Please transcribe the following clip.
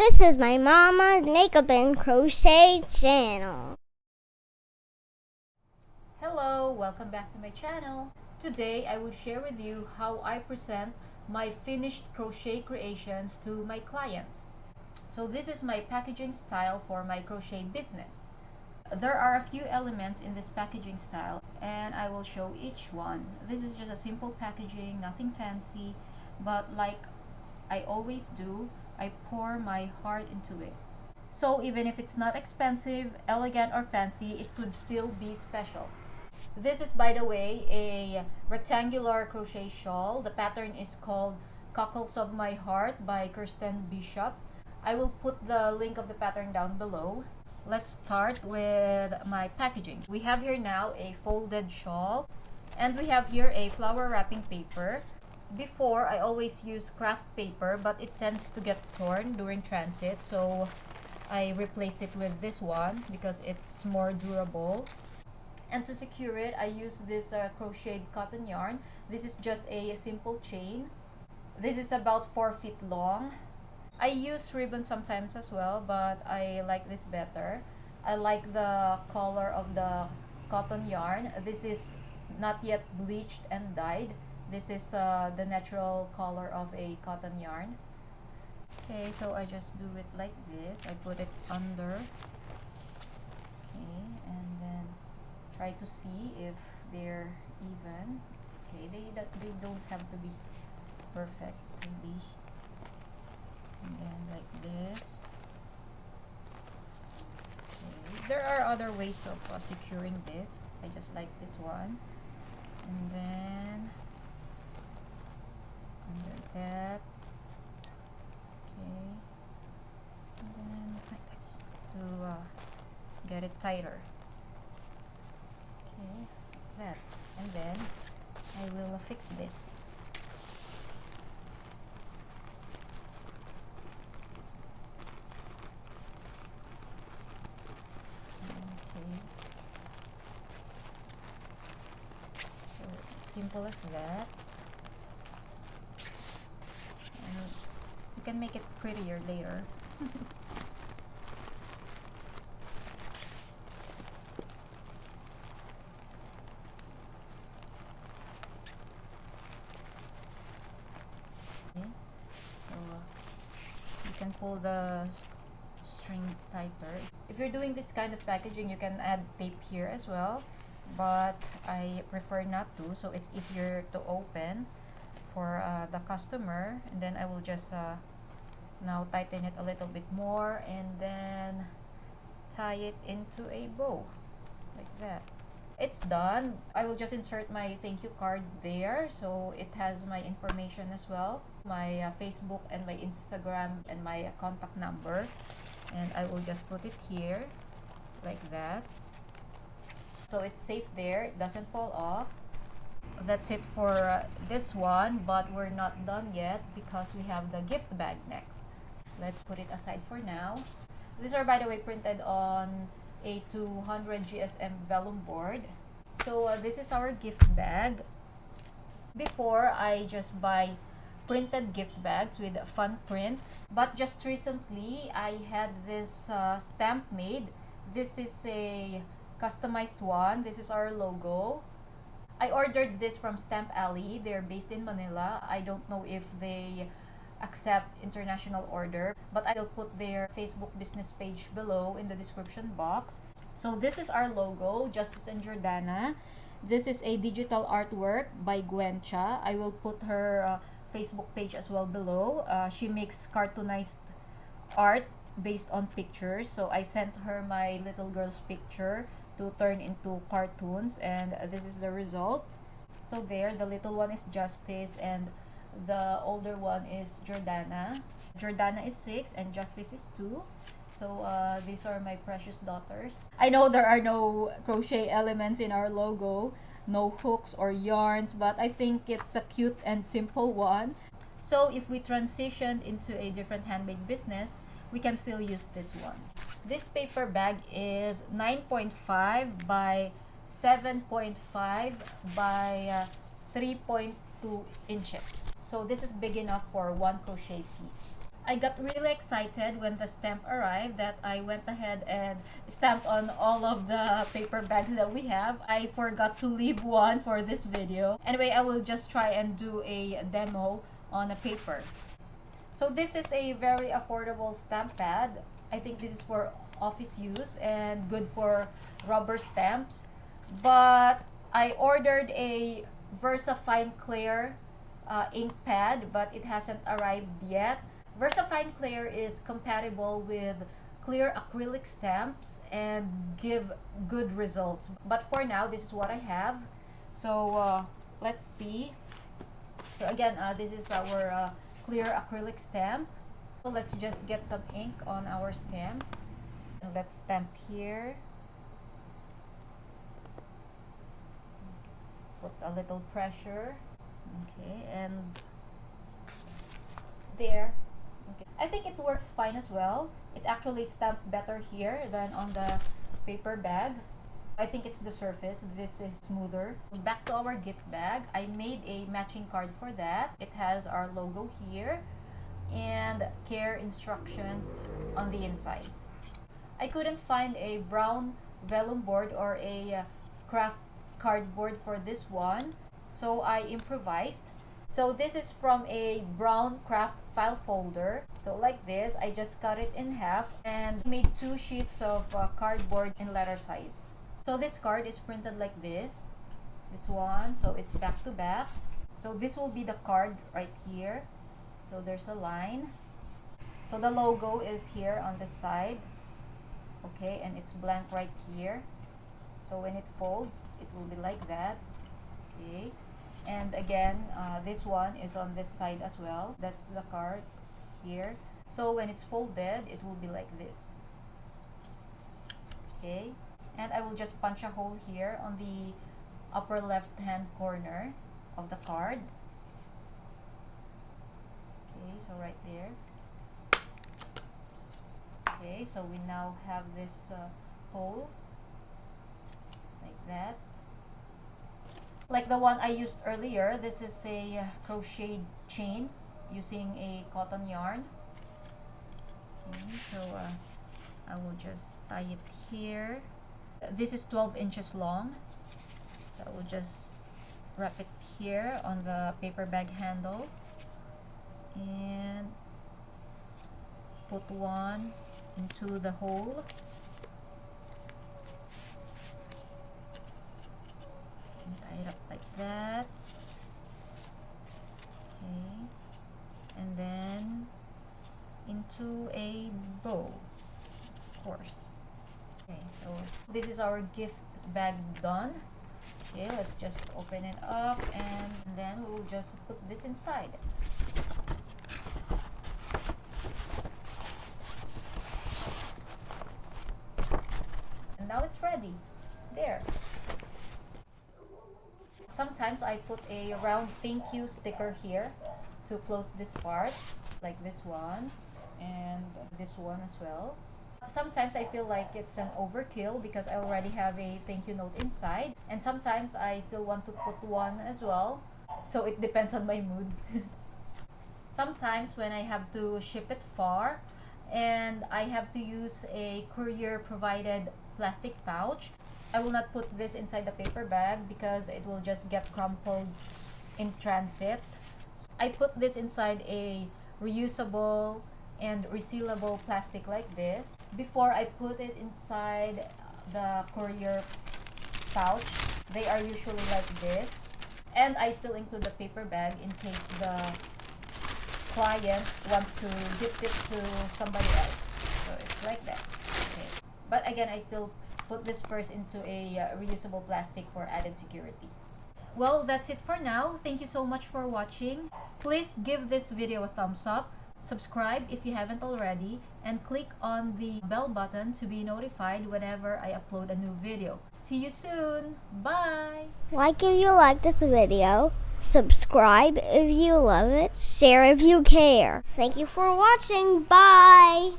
This is my mama's makeup and crochet channel. Hello, welcome back to my channel. Today I will share with you how I present my finished crochet creations to my clients. So this is my packaging style for my crochet business. There are a few elements in this packaging style and I will show each one. This is just a simple packaging, nothing fancy, but like I always do, I pour my heart into it. So even if it's not expensive, elegant or fancy, it could still be special. This is, by the way, a rectangular crochet shawl. The pattern is called Cockles of My Heart by Kirsten Bishop. I will put the link of the pattern down below. Let's start with my packaging. We have here now a folded shawl and we have here a flower wrapping paper. Before, I always use craft paper, but it tends to get torn during transit, so I replaced it with this one because it's more durable. And to secure it, I use this crocheted cotton yarn. This is just a simple chain. This is about 4 feet long. I use ribbon sometimes as well, but I like this better. I like the color of the cotton yarn. This is not yet bleached and dyed. This is the natural color of a cotton yarn. Okay, so I just do it like this. I put it under. Okay, and then try to see if they're even. Okay, they don't have to be perfect, really. And then like this. Okay, there are other ways of securing this. I just like this one. And then under that. Okay, and then like this to get it tighter. Okay, like that, and then I will fix this. Okay, so simple as that. You can make it prettier later. Okay, so you can pull the string tighter. If you're doing this kind of packaging, you can add tape here as well, but I prefer not to, so it's easier to open for the customer. And then I will just now tighten it a little bit more and then tie it into a bow like that. It's done. I will just insert my thank you card there, so it has my information as well, my Facebook and my Instagram and my contact number, and I will just put it here like that, so it's safe there, it doesn't fall off. That's it for this one, but we're not done yet because we have the gift bag next. Let's put it aside for now. These are, by the way, printed on a 200 GSM vellum board. So this is our gift bag. Before, I just buy printed gift bags with fun prints, but just recently I had this stamp made. This is a customized one. This is our logo. I ordered this from Stamp Alley. They're based in Manila. I don't know if they accept international order, but I'll put their Facebook business page below in the description box. So this is our logo, Justice and Jordana. This is a digital artwork by Gwencha. I will put her Facebook page as well below. She makes cartoonized art based on pictures. So I sent her my little girl's picture to turn into cartoons, and this is the result. So there, the little one is Justice and the older one is Jordana. Jordana is 6 and Justice is 2. So these are my precious daughters. I know there are no crochet elements in our logo, no hooks or yarns, but I think it's a cute and simple one. So if we transitioned into a different handmade business, we can still use this one. This paper bag is 9.5 by 7.5 by 3.2 inches. So this is big enough for one crochet piece. I got really excited when the stamp arrived that I went ahead and stamped on all of the paper bags that we have. I forgot to leave one for this video. Anyway, I will just try and do a demo on a paper. So this is a very affordable stamp pad. I think this is for office use and good for rubber stamps. But I ordered a VersaFine Clear ink pad, but it hasn't arrived yet. VersaFine Clear is compatible with clear acrylic stamps and give good results. But for now, this is what I have. So let's see. So again, this is our clear acrylic stamp. So let's just get some ink on our stamp. And let's stamp here. Put a little pressure. Okay, and there. Okay. I think it works fine as well. It actually stamped better here than on the paper bag. I think it's the surface. This is smoother. Back to our gift bag. I made a matching card for that. It has our logo here and care instructions on the inside. I couldn't find a brown vellum board or a craft cardboard for this one, so I improvised. So this is from a brown craft file folder. So like this, I just cut it in half and made 2 sheets of cardboard in letter size. So this card is printed like this one, so it's back to back. So this will be the card right here. So there's a line. So the logo is here on the side. Okay, and it's blank right here. So when it folds, it will be like that. Okay, and again, this one is on this side as well. That's the card here. So when it's folded, it will be like this. Okay, and I will just punch a hole here on the upper left hand corner of the card. Okay, so right there. Okay, so we now have this hole like that. Like the one I used earlier, this is a crochet chain using a cotton yarn. Okay, so I will just tie it here. This is 12 inches long. So I will just wrap it here on the paper bag handle and put one into the hole. And tie it up like that. Okay, and then into a bow, of course. Okay, so this is our gift bag done. Okay, let's just open it up and then we'll just put this inside. And now it's ready. There. Sometimes I put a round thank you sticker here to close this part, like this one and this one as well. Sometimes I feel like it's an overkill because I already have a thank you note inside, and sometimes I still want to put one as well, so it depends on my mood. Sometimes when I have to ship it far and I have to use a courier provided plastic pouch, I will not put this inside the paper bag because it will just get crumpled in transit. I put this inside a reusable and resealable plastic like this. Before I put it inside the courier pouch, they are usually like this. And I still include the paper bag in case the client wants to gift it to somebody else. So it's like that. Okay. But again, I still put this first into a reusable plastic for added security. Well, that's it for now. Thank you so much for watching. Please give this video a thumbs up. Subscribe if you haven't already, and click on the bell button to be notified whenever I upload a new video. See you soon! Bye! Like if you like this video, subscribe if you love it, share if you care. Thank you for watching. Bye!